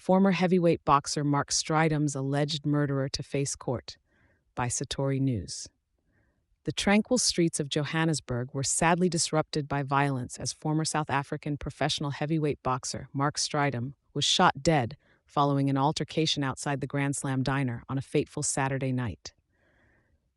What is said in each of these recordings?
Former heavyweight boxer Mark Strydom's alleged murderer to face court, by Satori News. The tranquil streets of Johannesburg were sadly disrupted by violence as former South African professional heavyweight boxer Mark Strydom was shot dead following an altercation outside the Grand Slam diner on a fateful Saturday night.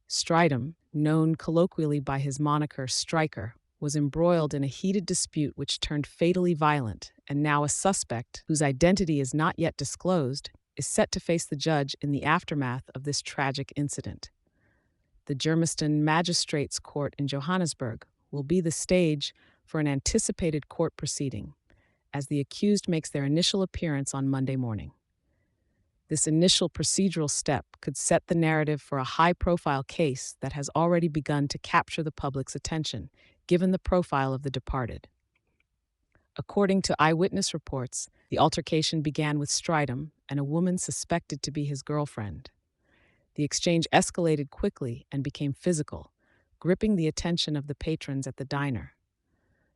Strydom, known colloquially by his moniker Striker, was embroiled in a heated dispute which turned fatally violent, and now a suspect, whose identity is not yet disclosed, is set to face the judge in the aftermath of this tragic incident. The Germiston Magistrates Court in Johannesburg will be the stage for an anticipated court proceeding, as the accused makes their initial appearance on Monday morning. This initial procedural step could set the narrative for a high-profile case that has already begun to capture the public's attention, given the profile of the departed. According to eyewitness reports, the altercation began with Strydom and a woman suspected to be his girlfriend. The exchange escalated quickly and became physical, gripping the attention of the patrons at the diner.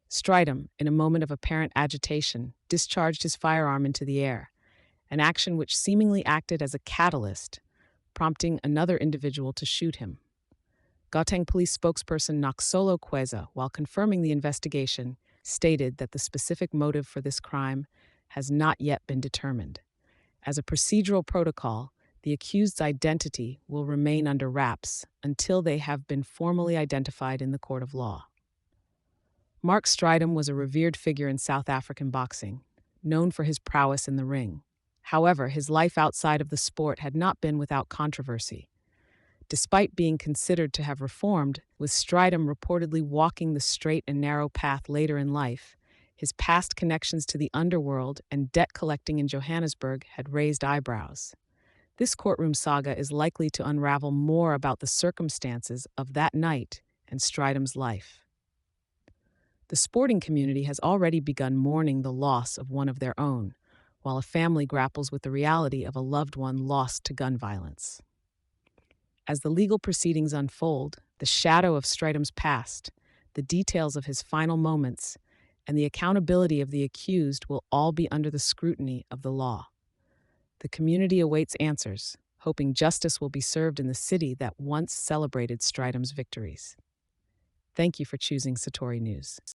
Strydom, in a moment of apparent agitation, discharged his firearm into the air, an action which seemingly acted as a catalyst, prompting another individual to shoot him. Gauteng police spokesperson Noxolo Kweza, while confirming the investigation, stated that the specific motive for this crime has not yet been determined. As a procedural protocol, the accused's identity will remain under wraps until they have been formally identified in the court of law. Mark Strydom was a revered figure in South African boxing, known for his prowess in the ring. However, his life outside of the sport had not been without controversy. Despite being considered to have reformed, with Strydom reportedly walking the straight and narrow path later in life, his past connections to the underworld and debt collecting in Johannesburg had raised eyebrows. This courtroom saga is likely to unravel more about the circumstances of that night and Strydom's life. The sporting community has already begun mourning the loss of one of their own, while a family grapples with the reality of a loved one lost to gun violence. As the legal proceedings unfold, the shadow of Strydom's past, the details of his final moments, and the accountability of the accused will all be under the scrutiny of the law. The community awaits answers, hoping justice will be served in the city that once celebrated Strydom's victories. Thank you for choosing Satori News.